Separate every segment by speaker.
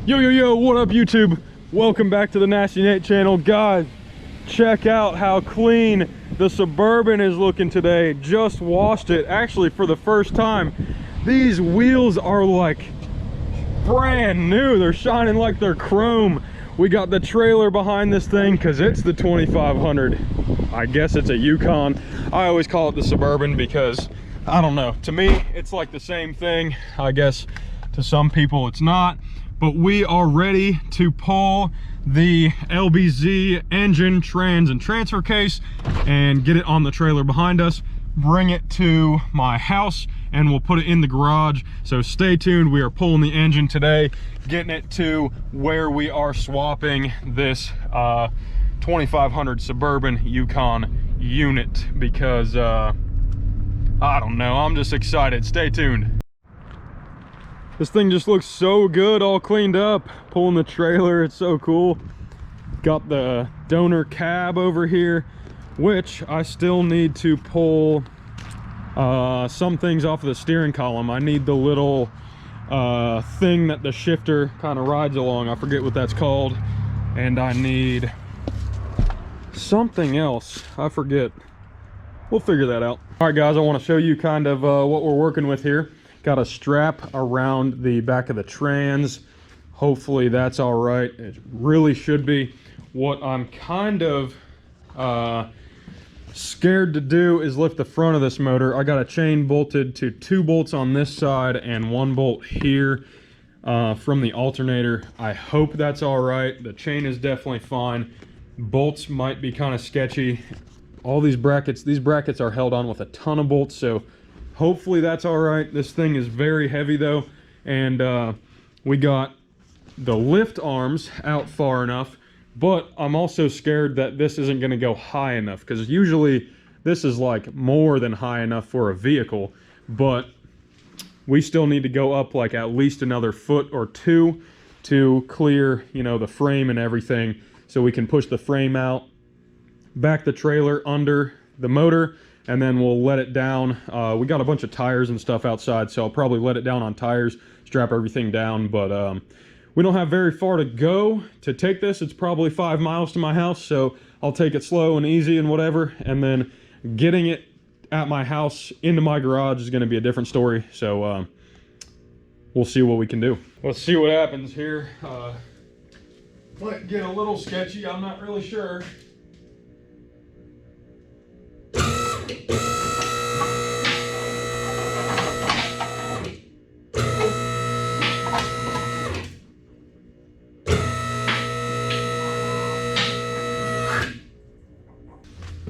Speaker 1: Yo, what up YouTube? Welcome back to the Nasty Nate channel. Guys, check out how clean the Suburban is looking today. Just washed it, actually for the first time. These wheels are like brand new. They're shining like they're chrome. We got the trailer behind this thing because it's the 2500. I guess it's a Yukon. I always call it the Suburban because, I don't know, to me it's like the same thing. I guess to some people it's not. But we are ready to pull the LBZ engine, trans, and transfer case and get it on the trailer behind us, bring it to my house, and we'll put it in the garage. So stay tuned. We are pulling the engine today, getting it to where we are swapping this 2500 Suburban Yukon unit because I don't know, I'm just excited. Stay tuned. This thing just looks so good, all cleaned up. Pulling the trailer, it's so cool. Got the donor cab over here, which I still need to pull some things off of the steering column. I need the little thing that the shifter kind of rides along. I forget what that's called. And I need something else. I forget. We'll figure that out. All right, guys, I want to show you kind of what we're working with here. Got a strap around the back of the trans. Hopefully that's all right. It really should be. What I'm kind of scared to do is lift the front of this motor. I got a chain bolted to 2 bolts on this side and 1 bolt here from the alternator. I hope that's all right. The chain is definitely fine. Bolts might be kind of sketchy. All these brackets are held on with a ton of bolts, so hopefully that's all right. This thing is very heavy though, and we got the lift arms out far enough, but I'm also scared that this isn't going to go high enough, because usually this is like more than high enough for a vehicle, but we still need to go up like at least another foot or 2 to clear, you know, the frame and everything, so we can push the frame out, back the trailer under the motor, and then we'll let it down. We got a bunch of tires and stuff outside, so I'll probably let it down on tires, strap everything down, but we don't have very far to go to take this. It's probably 5 miles to my house, so I'll take it slow and easy and whatever, and then getting it at my house into my garage is gonna be a different story, so we'll see what we can do. Let's see what happens here. Might get a little sketchy, I'm not really sure.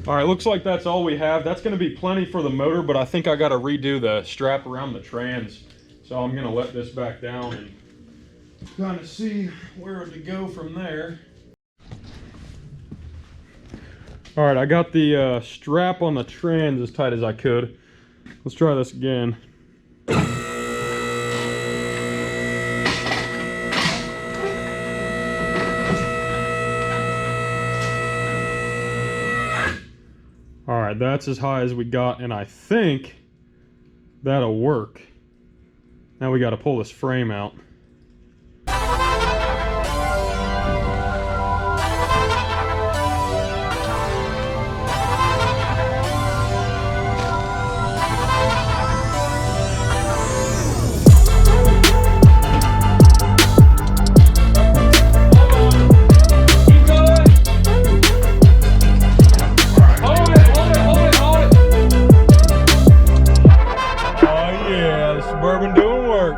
Speaker 1: All right, looks like that's all we have. That's gonna be plenty for the motor, but I think I gotta redo the strap around the trans. So I'm gonna let this back down and kind of see where to go from there. All right, I got the strap on the trans as tight as I could. Let's try this again. All right, that's as high as we got, and I think that'll work. Now we got to pull this frame out. Suburban doing work.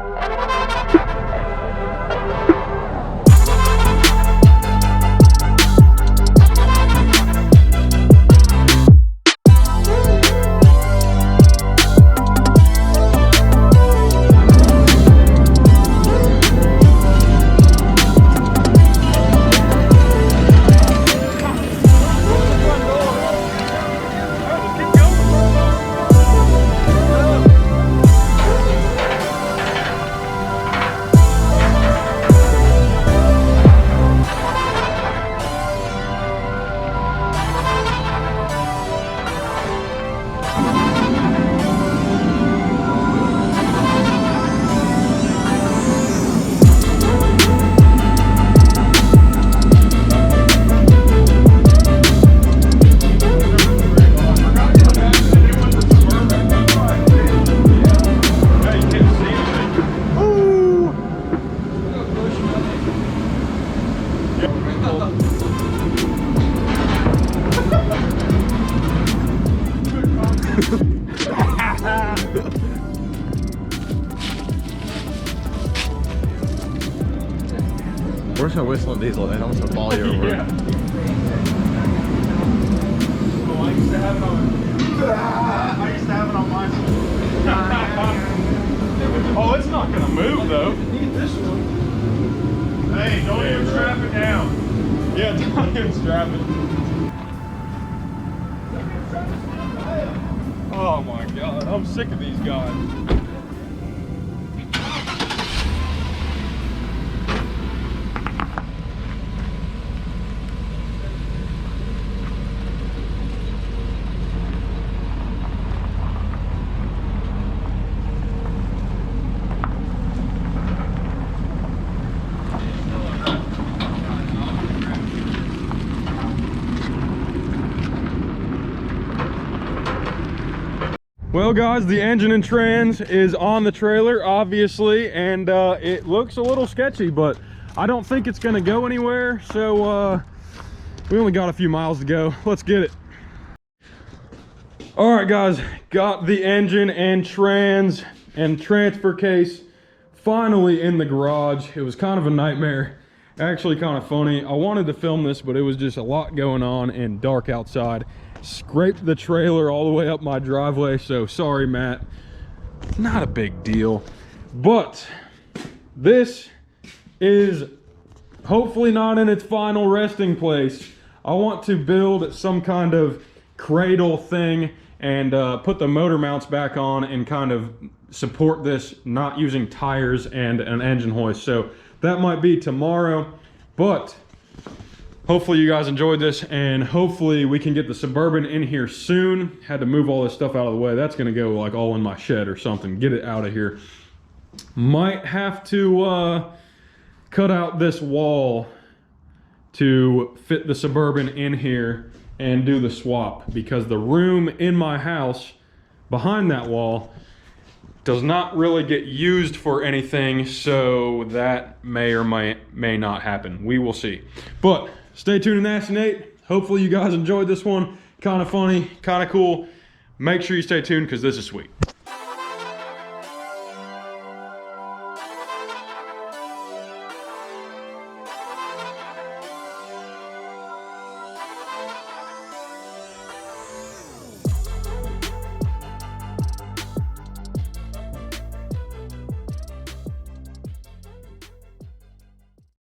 Speaker 2: We're just gonna whistle on diesel and I'm just gonna follow you over.
Speaker 1: Yeah. Oh, I used to have it on mine. Oh, it's not gonna move though.
Speaker 3: Need this one.
Speaker 1: Hey, don't even strap it down. Yeah, don't even strap it. Oh my God, I'm sick of these guys. Well guys, the engine and trans is on the trailer obviously, and it looks a little sketchy, but I don't think it's gonna go anywhere, so we only got a few miles to go. Let's get it. All right guys, got the engine and trans and transfer case finally in the garage. It was kind of a nightmare, actually kind of funny. I wanted to film this, but it was just a lot going on and dark outside. Scraped the trailer all the way up my driveway, so sorry Matt, not a big deal. But this is hopefully not in its final resting place. I want to build some kind of cradle thing and put the motor mounts back on and kind of support this, not using tires and an engine hoist. So that might be tomorrow, but hopefully you guys enjoyed this, and hopefully we can get the Suburban in here soon. Had to move all this stuff out of the way. That's gonna go like all in my shed or something. Get it out of here. Might have to cut out this wall to fit the Suburban in here and do the swap, because the room in my house behind that wall does not really get used for anything, so that may or may not happen. We will see. But stay tuned to Nasty Nate. Hopefully you guys enjoyed this one. Kind of funny, kind of cool. Make sure you stay tuned because this is sweet.